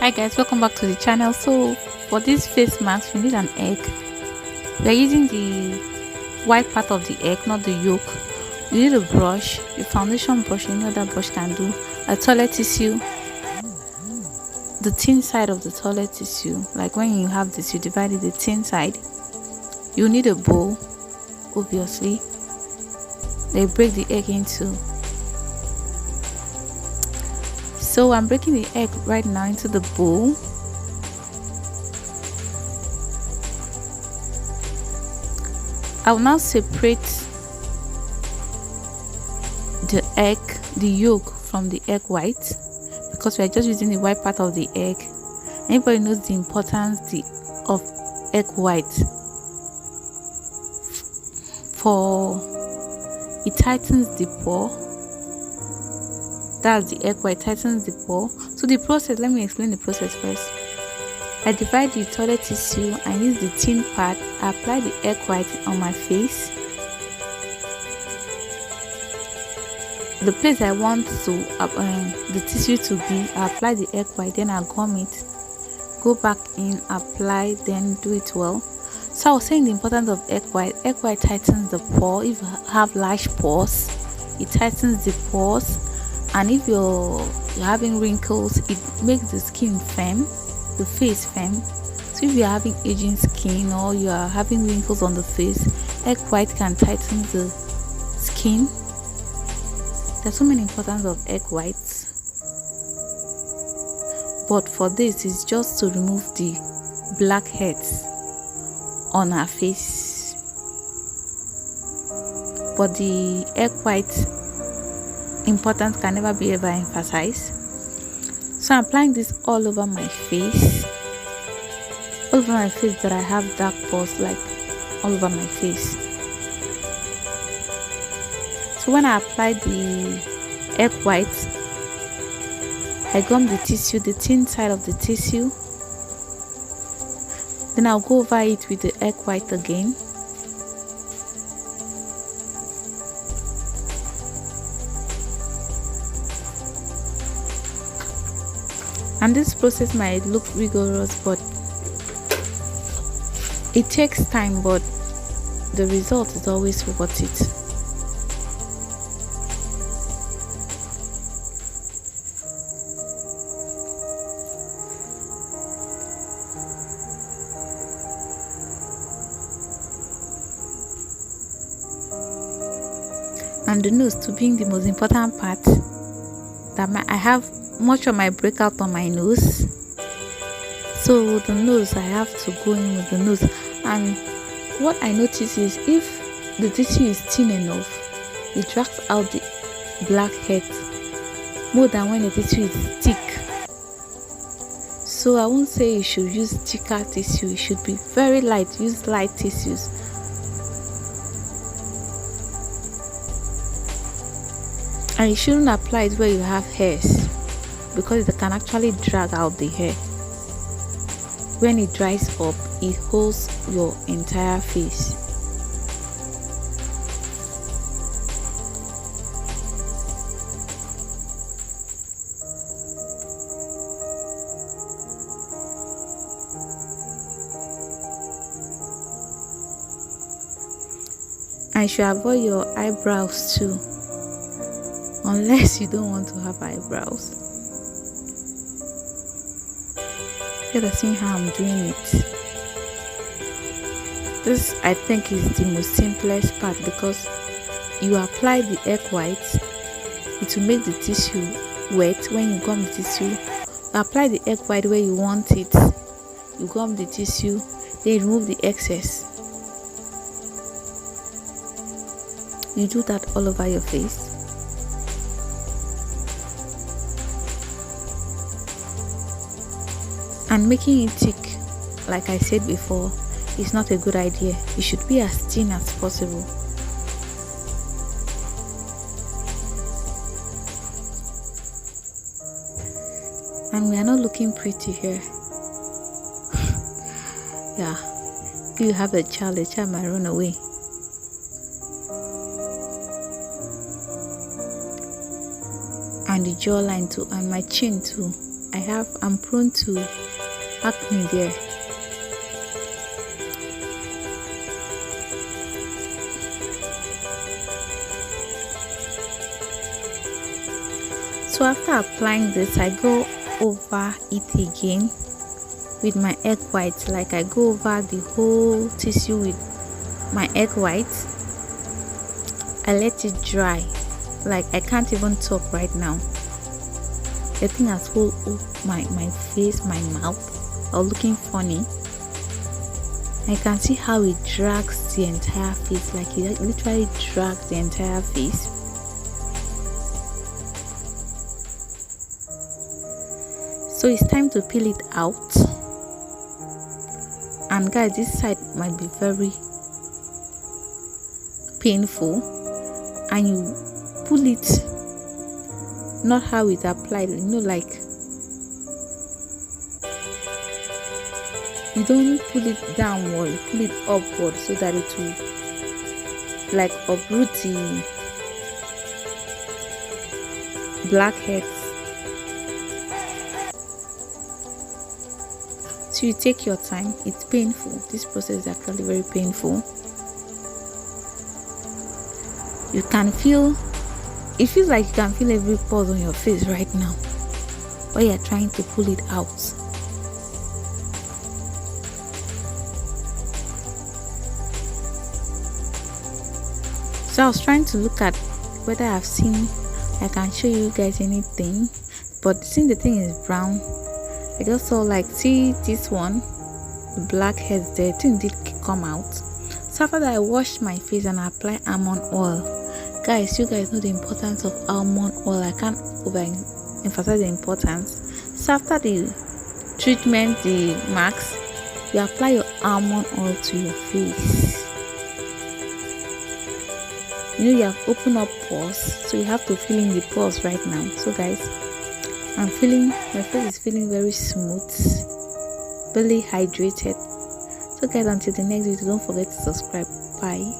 Hi guys, welcome back to the channel. So for this face mask you need an egg. We are using the white part of the egg, not the yolk. You need a brush, a foundation brush, any other brush can do, a toilet tissue, the thin side of the toilet tissue, like when you have this you divide it, the thin side. You need a bowl, obviously. They break the egg into. So I'm breaking the egg right now into the bowl. I will now separate the egg, the yolk from the egg white, because we are just using the white part of the egg. Anybody knows the importance of egg white? For it tightens the pore. That's the egg white, tightens the pore. So the process, let me explain the process first. I divide the toilet tissue and use the thin part. I apply the egg white on my face. The place I want the tissue to be, I apply the egg white, then I gum it. Go back in, apply, then do it well. So I was saying the importance of egg white. Egg white tightens the pore. If you have large pores, it tightens the pores. And if you're having wrinkles, it makes the skin firm, the face firm. So if you're having aging skin or you are having wrinkles on the face, egg white can tighten the skin. There's so many importance of egg whites, but for this it's just to remove the blackheads on our face. But the egg white importance can never be ever emphasized. So I'm applying this all over my face, that I have dark spots, like all over my face. So when I apply the egg white, I gum the tissue, the thin side of the tissue. Then I'll go over it with the egg white again. And this process might look rigorous, but it takes time, but the result is always worth it. And the nose to being the most important part, that I have much of my breakout on my nose, so the nose, I have to go in with the nose. And what I notice is if the tissue is thin enough, it drags out the blackheads more than when the tissue is thick. So I won't say you should use thicker tissue, it should be very light. Use light tissues. And you shouldn't apply it where you have hairs, because it can actually drag out the hair. When it dries up, it holds your entire face. And you should avoid your eyebrows too, unless you don't want to have eyebrows. You gotta see how I'm doing it. This, I think, is the most simplest part, because you apply the egg white, it will make the tissue wet. When you gum the tissue, you apply the egg white where you want it, you gum the tissue, then remove the excess. You do that all over your face. And making it thick, like I said before, is not a good idea. It should be as thin as possible. And we are not looking pretty here. Yeah, if you have a child might run away. And the jawline too, and my chin too. I'm prone to acne there. So after applying this, I go over it again with my egg white. Like I go over the whole tissue with my egg white. I let it dry. Like I can't even talk right now. The thing has full up my face, my mouth, all looking funny. I can see how it drags the entire face. Like it literally drags the entire face. So it's time to peel it out. And guys, this side might be very painful, and you pull it not how it applied, like you don't pull it downward, you pull it upward so that it will like uproot the blackheads. So you take your time. It's painful. This process is actually very painful. You can feel, it feels like you can feel every pore on your face right now while you're trying to pull it out. So I was trying to look at whether I can show you guys anything, but since the thing is brown, I just saw like, see this one, the blackheads there, the thing did come out. So after that, I washed my face and I applied almond oil. Guys, you guys know the importance of almond oil. I can't overemphasize the importance. So after the treatment, the mask, you apply your almond oil to your face. You have opened up pores, so you have to fill in the pores right now. So guys, my face is feeling very smooth, really hydrated. So guys, until the next video, don't forget to subscribe. Bye.